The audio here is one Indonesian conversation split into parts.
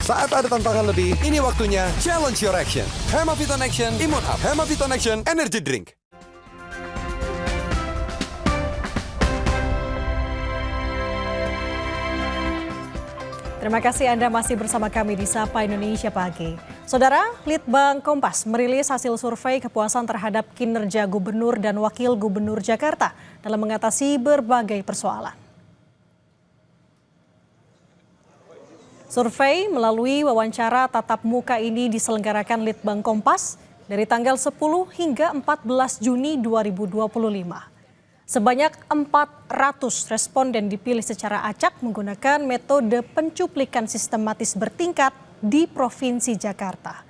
Saat ada tantangan lebih, ini waktunya challenge your action. Hemaviton Action, Imun Up. Hemaviton Action, Energy Drink. Terima kasih Anda masih bersama kami di Sapa Indonesia Pagi. Saudara, Litbang Kompas merilis hasil survei kepuasan terhadap kinerja Gubernur dan Wakil Gubernur Jakarta dalam mengatasi berbagai persoalan. Survei melalui wawancara tatap muka ini diselenggarakan Litbang Kompas dari tanggal 10 hingga 14 Juni 2025. Sebanyak 400 responden dipilih secara acak menggunakan metode pencuplikan sistematis bertingkat di Provinsi Jakarta.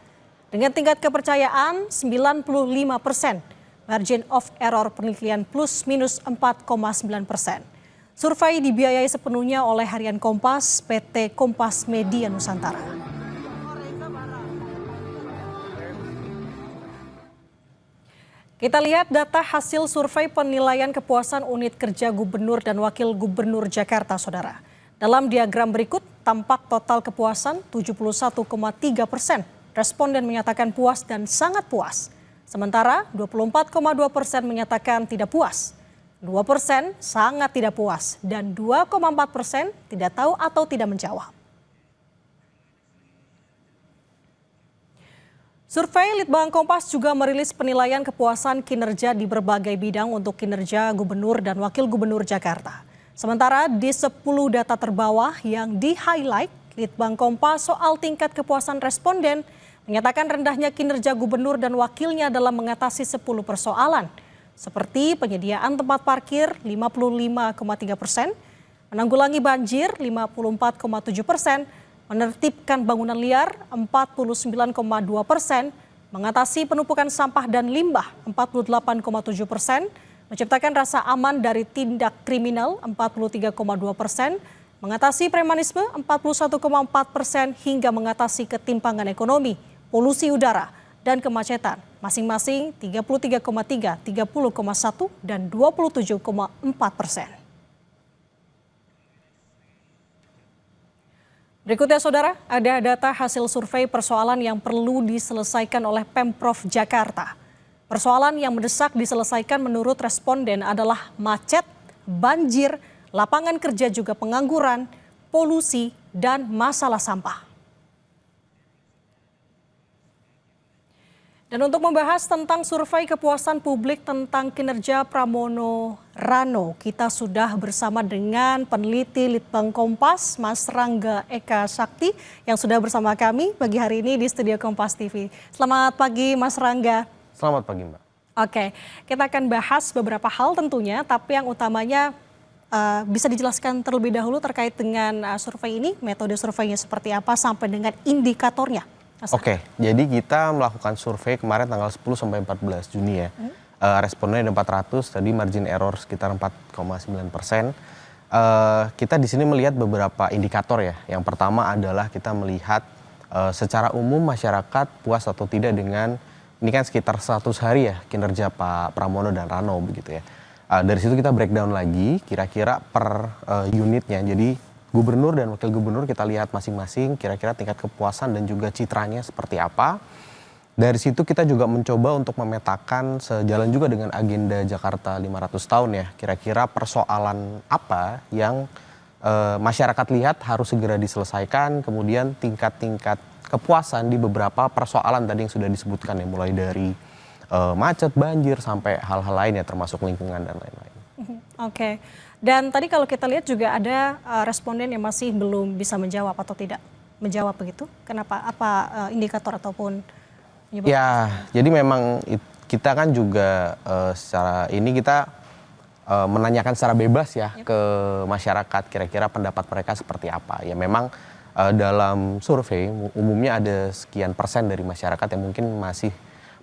Dengan tingkat kepercayaan 95%, margin of error penelitian plus minus 4,9%. Survei dibiayai sepenuhnya oleh Harian Kompas, PT Kompas Media Nusantara. Kita lihat data hasil survei penilaian kepuasan unit kerja Gubernur dan Wakil Gubernur Jakarta, Saudara. Dalam diagram berikut, tampak total kepuasan 71,3%. Responden menyatakan puas dan sangat puas. Sementara 24,2% menyatakan tidak puas. 2% sangat tidak puas dan 2,4% tidak tahu atau tidak menjawab. Survei Litbang Kompas juga merilis penilaian kepuasan kinerja di berbagai bidang untuk kinerja Gubernur dan Wakil Gubernur Jakarta. Sementara di 10 data terbawah yang di-highlight, Litbang Kompas soal tingkat kepuasan responden menyatakan rendahnya kinerja Gubernur dan Wakilnya dalam mengatasi 10 persoalan. Seperti penyediaan tempat parkir 55,3%, menanggulangi banjir 54,7%, menertibkan bangunan liar 49,2%, mengatasi penumpukan sampah dan limbah 48,7%, menciptakan rasa aman dari tindak kriminal 43,2%, mengatasi premanisme 41,4% hingga mengatasi ketimpangan ekonomi, polusi udara, dan kemacetan masing-masing 33,3, 30,1, dan 27,4%. Berikutnya Saudara, ada data hasil survei persoalan yang perlu diselesaikan oleh Pemprov Jakarta. Persoalan yang mendesak diselesaikan menurut responden adalah macet, banjir, lapangan kerja juga pengangguran, polusi, dan masalah sampah. Dan untuk membahas tentang survei kepuasan publik tentang kinerja Pramono Rano, kita sudah bersama dengan peneliti Litbang Kompas, Mas Rangga Eka Sakti, yang sudah bersama kami pagi hari ini di studio Kompas TV. Selamat pagi Mas Rangga. Selamat pagi Mbak. Oke, kita akan bahas beberapa hal tentunya, tapi yang utamanya bisa dijelaskan terlebih dahulu terkait dengan survei ini, metode surveinya seperti apa sampai dengan indikatornya. Oke, jadi kita melakukan survei kemarin tanggal 10 sampai 14 Juni ya. Responnya ada 400, tadi margin error sekitar 4,9%. Kita di sini melihat beberapa indikator ya. Yang pertama adalah kita melihat secara umum masyarakat puas atau tidak dengan, ini kan sekitar 100 hari ya kinerja Pak Pramono dan Rano begitu ya. Dari situ kita breakdown lagi kira-kira per unitnya. Jadi Gubernur dan Wakil Gubernur kita lihat masing-masing kira-kira tingkat kepuasan dan juga citranya seperti apa. Dari situ kita juga mencoba untuk memetakan sejalan juga dengan agenda Jakarta 500 tahun ya. Kira-kira persoalan apa yang masyarakat lihat harus segera diselesaikan. Kemudian tingkat-tingkat kepuasan di beberapa persoalan tadi yang sudah disebutkan ya. Mulai dari macet, banjir, sampai hal-hal lain ya termasuk lingkungan dan lain-lain. Oke. Dan tadi kalau kita lihat juga ada responden yang masih belum bisa menjawab atau tidak menjawab begitu. Kenapa? Apa indikator ataupun penyebab? Ya, jadi memang kita kan juga secara ini kita menanyakan secara bebas ya ke masyarakat kira-kira pendapat mereka seperti apa. Ya memang dalam survei umumnya ada sekian persen dari masyarakat yang mungkin masih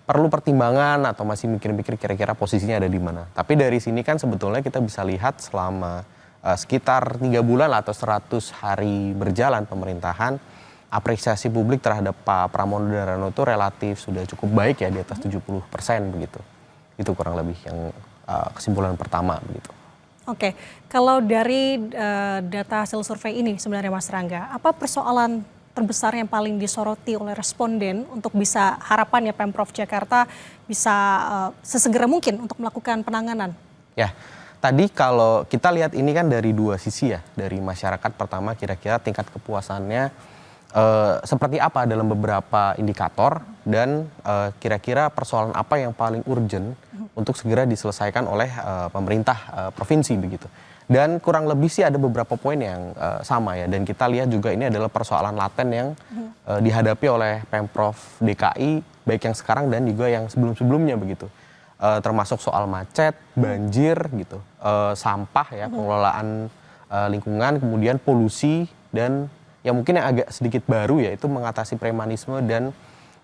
perlu pertimbangan atau masih mikir-mikir kira-kira posisinya ada di mana. Tapi dari sini kan sebetulnya kita bisa lihat selama sekitar 3 bulan atau 100 hari berjalan pemerintahan, apresiasi publik terhadap Pak Pramono dan Rano itu relatif sudah cukup baik ya, di atas 70% begitu. Itu kurang lebih yang kesimpulan pertama begitu. Oke, kalau dari data hasil survei ini sebenarnya Mas Rangga, apa persoalan terbesar yang paling disoroti oleh responden untuk bisa harapan ya Pemprov Jakarta bisa sesegera mungkin untuk melakukan penanganan? Ya, tadi kalau kita lihat ini kan dari dua sisi ya, dari masyarakat pertama kira-kira tingkat kepuasannya seperti apa dalam beberapa indikator dan kira-kira persoalan apa yang paling urgent untuk segera diselesaikan oleh pemerintah provinsi begitu. Dan kurang lebih sih ada beberapa poin yang sama ya, dan kita lihat juga ini adalah persoalan laten yang dihadapi oleh Pemprov DKI baik yang sekarang dan juga yang sebelum-sebelumnya begitu. Termasuk soal macet, banjir gitu, sampah ya, pengelolaan lingkungan, kemudian polusi dan yang mungkin yang agak sedikit baru ya itu mengatasi premanisme dan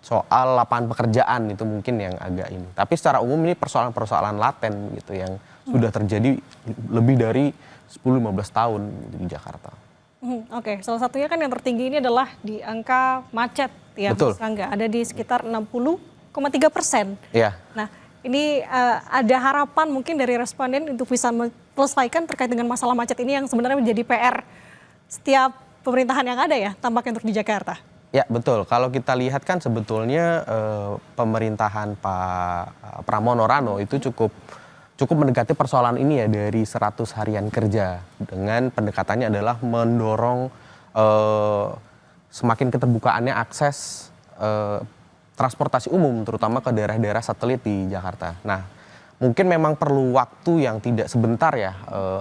soal lapangan pekerjaan itu mungkin yang agak ini. Tapi secara umum ini persoalan-persoalan laten gitu yang sudah terjadi lebih dari 10-15 tahun di Jakarta. Oke, salah satunya kan yang tertinggi ini adalah di angka macet ya, Betul. Mas Rangga. Ada di sekitar 60,3%. Iya. Nah, ini ada harapan mungkin dari responden untuk bisa menyelesaikan terkait dengan masalah macet ini yang sebenarnya menjadi PR setiap pemerintahan yang ada ya, tampaknya untuk di Jakarta. Ya betul, kalau kita lihat kan sebetulnya pemerintahan Pak Pramono Rano itu cukup mendekati persoalan ini ya dari 100 harian kerja dengan pendekatannya adalah mendorong semakin keterbukaannya akses transportasi umum terutama ke daerah-daerah satelit di Jakarta. Nah mungkin memang perlu waktu yang tidak sebentar ya,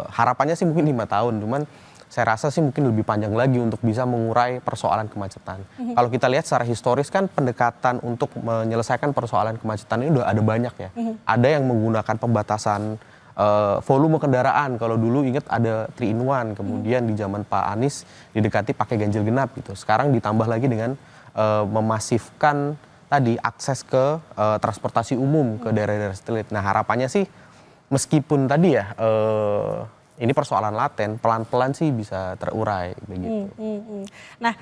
harapannya sih mungkin 5 tahun cuman saya rasa sih mungkin lebih panjang lagi untuk bisa mengurai persoalan kemacetan. Kalau kita lihat secara historis kan pendekatan untuk menyelesaikan persoalan kemacetan ini udah ada banyak ya. Ada yang menggunakan pembatasan volume kendaraan. Kalau dulu ingat ada 3-in-1, kemudian di zaman Pak Anies didekati pakai ganjil genap gitu. Sekarang ditambah lagi dengan memasifkan tadi akses ke transportasi umum ke daerah-daerah satelit. Nah harapannya sih meskipun tadi ya ini persoalan laten, pelan-pelan sih bisa terurai begitu. Nah,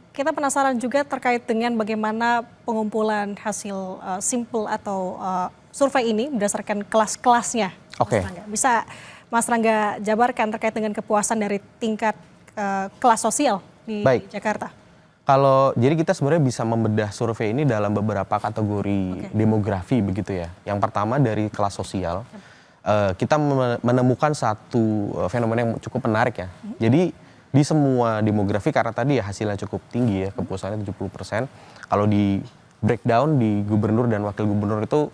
kita penasaran juga terkait dengan bagaimana pengumpulan hasil simpel atau survei ini berdasarkan kelas-kelasnya. Oke. Mas Rangga. Bisa Mas Rangga jabarkan terkait dengan kepuasan dari tingkat kelas sosial di Jakarta? Jadi kita sebenarnya bisa membedah survei ini dalam beberapa kategori demografi begitu ya. Yang pertama dari kelas sosial. Kita menemukan satu fenomena yang cukup menarik ya. Jadi di semua demografi karena tadi ya hasilnya cukup tinggi ya, kepuasannya 70%. Kalau di breakdown di gubernur dan wakil gubernur itu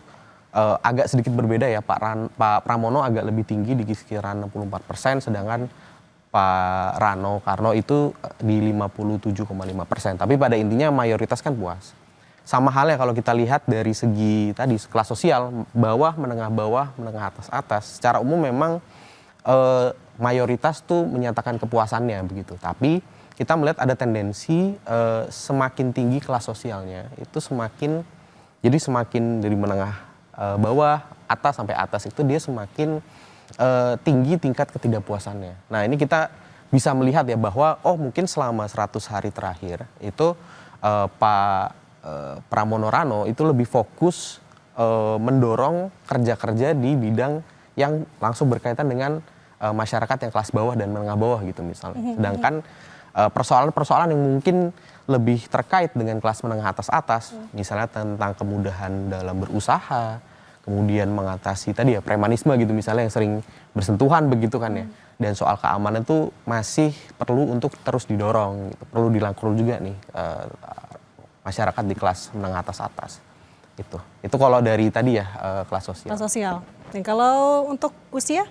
agak sedikit berbeda ya. Pak Pramono agak lebih tinggi di sekitaran 64%, sedangkan Pak Rano Karno itu di 57,5%. Tapi pada intinya mayoritas kan puas. Sama halnya kalau kita lihat dari segi tadi kelas sosial, bawah, menengah atas. Secara umum memang mayoritas tuh menyatakan kepuasannya begitu. Tapi kita melihat ada tendensi semakin tinggi kelas sosialnya, itu semakin dari menengah bawah, atas sampai atas itu dia semakin tinggi tingkat ketidakpuasannya. Nah ini kita bisa melihat ya bahwa mungkin selama 100 hari terakhir itu Pak Pramono Rano itu lebih fokus mendorong kerja-kerja di bidang yang langsung berkaitan dengan masyarakat yang kelas bawah dan menengah bawah gitu misalnya. Sedangkan persoalan-persoalan yang mungkin lebih terkait dengan kelas menengah atas, misalnya tentang kemudahan dalam berusaha, kemudian mengatasi tadi ya premanisme gitu misalnya yang sering bersentuhan begitu kan ya. Dan soal keamanan itu masih perlu untuk terus didorong, gitu. Perlu dirangkul juga nih masyarakat di kelas menengah atas itu kalau dari tadi ya kelas sosial. Kelas sosial. Dan kalau untuk usia?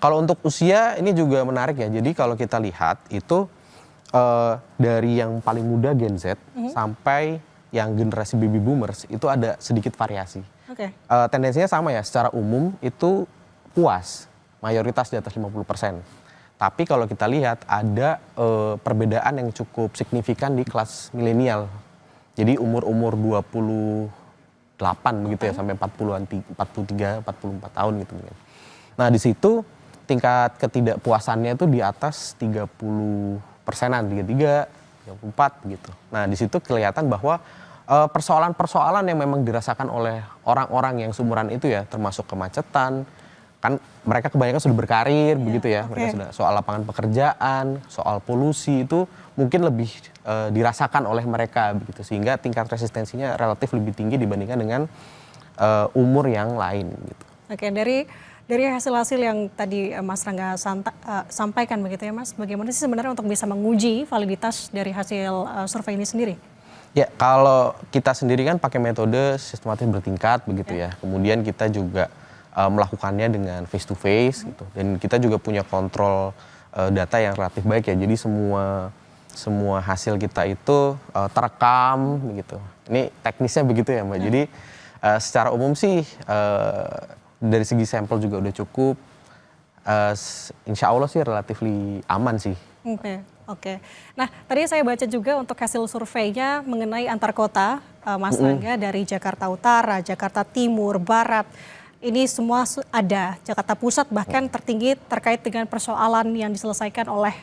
Kalau untuk usia ini juga menarik ya. Jadi kalau kita lihat itu dari yang paling muda Gen Z sampai yang generasi baby boomers itu ada sedikit variasi. Tendensinya sama ya. Secara umum itu puas, mayoritas di atas 50%. Tapi kalau kita lihat ada perbedaan yang cukup signifikan di kelas milenial. Jadi umur-umur 28 begitu ya sampai 43, 44 tahun gitu. Nah di situ tingkat ketidakpuasannya itu di atas 30%-an, 33, 34 gitu. Nah di situ kelihatan bahwa persoalan-persoalan yang memang dirasakan oleh orang-orang yang seumuran itu ya termasuk kemacetan, kan mereka kebanyakan sudah berkarir begitu ya, oke. mereka sudah soal lapangan pekerjaan, soal polusi itu mungkin lebih dirasakan oleh mereka begitu, sehingga tingkat resistensinya relatif lebih tinggi dibandingkan dengan umur yang lain gitu. Oke, dari hasil-hasil yang tadi Mas Rangga sampaikan begitu ya Mas, bagaimana sih sebenarnya untuk bisa menguji validitas dari hasil survei ini sendiri? Ya, kalau kita sendiri kan pakai metode sistematis bertingkat begitu ya. Kemudian kita juga melakukannya dengan face to face gitu. Dan kita juga punya kontrol data yang relatif baik ya. Jadi semua hasil kita itu terekam begitu. Ini teknisnya begitu ya, Mbak. Jadi secara umum sih dari segi sampel juga udah cukup. Insya Allah sih relatif aman sih. Oke. Nah, tadi saya baca juga untuk hasil surveinya mengenai antar kota, Mas Rangga, dari Jakarta Utara, Jakarta Timur, Barat. Ini semua ada, Jakarta Pusat bahkan tertinggi terkait dengan persoalan yang diselesaikan oleh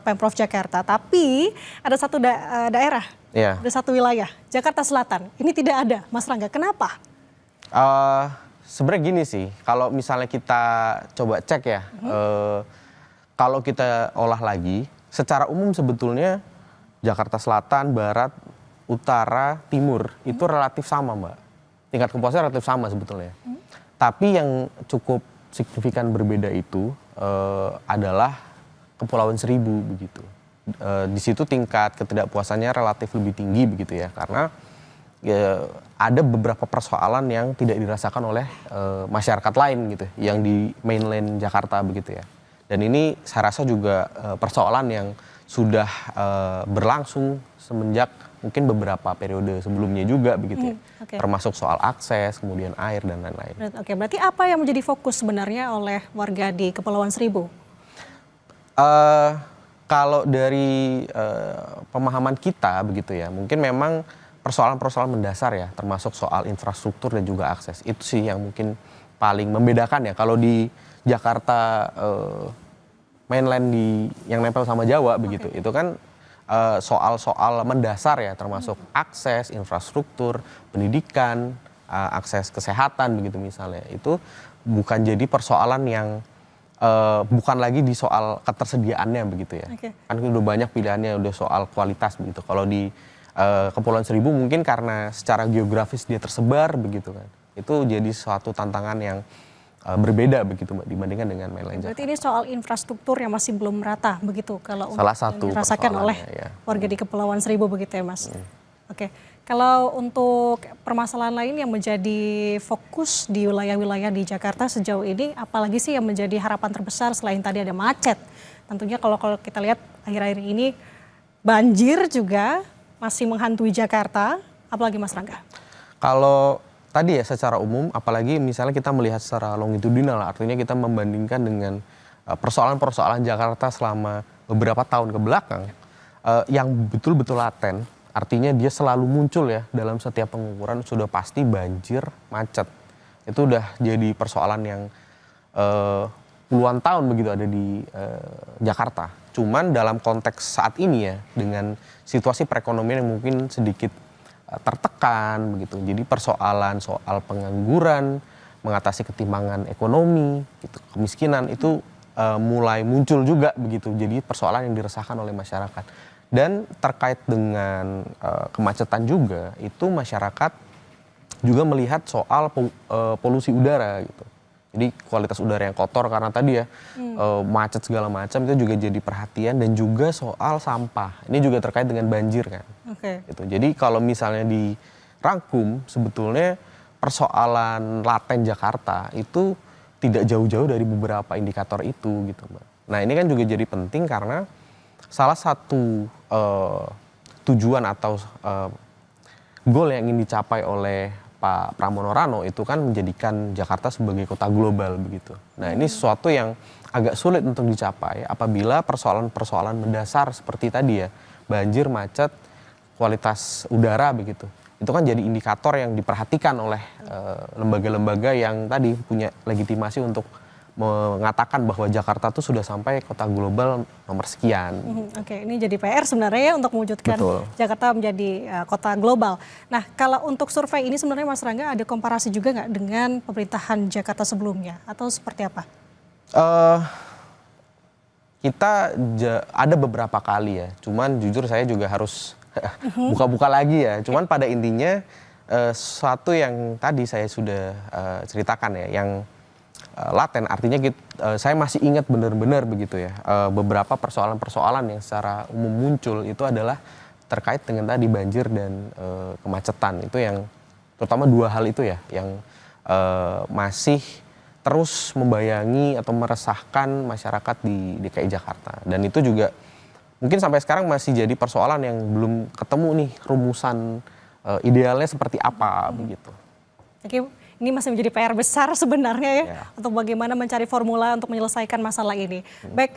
Pemprov Jakarta. Tapi ada satu daerah, ada satu wilayah, Jakarta Selatan. Ini tidak ada, Mas Rangga. Kenapa? Sebenarnya gini sih, kalau misalnya kita coba cek ya, kalau kita olah lagi, secara umum sebetulnya Jakarta Selatan, Barat, Utara, Timur itu relatif sama, Mbak. Tingkat kepuasan relatif sama sebetulnya. Tapi yang cukup signifikan berbeda itu adalah Kepulauan Seribu begitu. Di situ tingkat ketidakpuasannya relatif lebih tinggi begitu ya, karena ada beberapa persoalan yang tidak dirasakan oleh masyarakat lain gitu, yang di mainland Jakarta begitu ya. Dan ini saya rasa juga persoalan yang sudah berlangsung semenjak mungkin beberapa periode sebelumnya juga begitu ya. Termasuk soal akses, kemudian air dan lain-lain. Oke, berarti apa yang menjadi fokus sebenarnya oleh warga di Kepulauan Seribu? Kalau dari pemahaman kita begitu ya, mungkin memang persoalan-persoalan mendasar ya, termasuk soal infrastruktur dan juga akses. Itu sih yang mungkin paling membedakan ya. Kalau di Jakarta mainland yang nempel sama Jawa begitu, itu kan soal-soal mendasar ya, termasuk akses, infrastruktur, pendidikan, akses kesehatan begitu misalnya. Itu bukan jadi persoalan yang bukan lagi di soal ketersediaannya begitu ya. Kan udah banyak pilihannya, udah soal kualitas begitu. Kalau di Kepulauan Seribu mungkin karena secara geografis dia tersebar begitu kan. Itu jadi suatu tantangan yang berbeda begitu Mbak dibandingkan dengan mainland Jakarta. Berarti ini soal infrastruktur yang masih belum merata begitu kalau salah satu yang dirasakan oleh warga di Kepulauan Seribu begitu ya Mas. Oke. Kalau untuk permasalahan lain yang menjadi fokus di wilayah-wilayah di Jakarta sejauh ini, apalagi sih yang menjadi harapan terbesar selain tadi ada macet? Tentunya kalau kita lihat akhir-akhir ini banjir juga masih menghantui Jakarta, apalagi Mas Rangga? Kalau tadi ya secara umum, apalagi misalnya kita melihat secara longitudinal, artinya kita membandingkan dengan persoalan-persoalan Jakarta selama beberapa tahun ke belakang, yang betul-betul laten, artinya dia selalu muncul ya dalam setiap pengukuran, sudah pasti banjir, macet. Itu udah jadi persoalan yang puluhan tahun begitu ada di Jakarta. Cuman dalam konteks saat ini ya, dengan situasi perekonomian yang mungkin sedikit tertekan begitu. Jadi persoalan soal pengangguran, mengatasi ketimpangan ekonomi, gitu, kemiskinan itu mulai muncul juga begitu. Jadi persoalan yang dirasakan oleh masyarakat. Dan terkait dengan kemacetan juga, itu masyarakat juga melihat soal polusi udara gitu. Jadi kualitas udara yang kotor karena tadi ya macet segala macam itu juga jadi perhatian, dan juga soal sampah. Ini juga terkait dengan banjir kan. Gitu. Jadi kalau misalnya dirangkum sebetulnya persoalan laten Jakarta itu tidak jauh-jauh dari beberapa indikator itu gitu Mbak. Nah ini kan juga jadi penting karena salah satu tujuan atau goal yang ingin dicapai oleh Pak Pramono Rano itu kan menjadikan Jakarta sebagai kota global begitu. Nah ini sesuatu yang agak sulit untuk dicapai apabila persoalan-persoalan mendasar seperti tadi ya, banjir, macet, kualitas udara begitu. Itu kan jadi indikator yang diperhatikan oleh lembaga-lembaga yang tadi punya legitimasi untuk mengatakan bahwa Jakarta tuh sudah sampai kota global nomor sekian. Oke, ini jadi PR sebenarnya ya untuk mewujudkan Betul. Jakarta menjadi kota global. Nah, kalau untuk survei ini sebenarnya Mas Rangga ada komparasi juga nggak dengan pemerintahan Jakarta sebelumnya atau seperti apa? Kita ada beberapa kali ya, cuman jujur saya juga harus buka-buka lagi ya. Cuman pada intinya sesuatu yang tadi saya sudah ceritakan ya, yang laten, artinya saya masih ingat benar-benar begitu ya, beberapa persoalan-persoalan yang secara umum muncul itu adalah terkait dengan tadi banjir dan kemacetan. Itu yang terutama dua hal itu ya yang masih terus membayangi atau meresahkan masyarakat di DKI Jakarta. Dan itu juga mungkin sampai sekarang masih jadi persoalan yang belum ketemu nih rumusan idealnya seperti apa begitu. Oke, ini masih menjadi PR besar sebenarnya ya untuk bagaimana mencari formula untuk menyelesaikan masalah ini. Baik,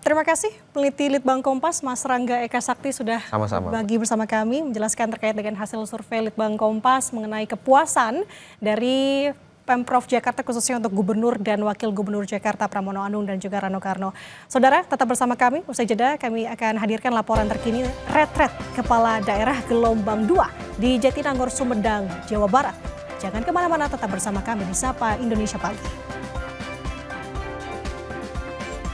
terima kasih peneliti Litbang Kompas Mas Rangga Eka Sakti sudah berbagi bersama kami menjelaskan terkait dengan hasil survei Litbang Kompas mengenai kepuasan dari Pemprov Jakarta khususnya untuk Gubernur dan Wakil Gubernur Jakarta Pramono Anung dan juga Rano Karno. Saudara, tetap bersama kami. Usai jeda kami akan hadirkan laporan terkini retret Kepala Daerah Gelombang 2 di Jatinangor, Sumedang, Jawa Barat. Jangan kemana-mana, tetap bersama kami di Sapa Indonesia Pagi.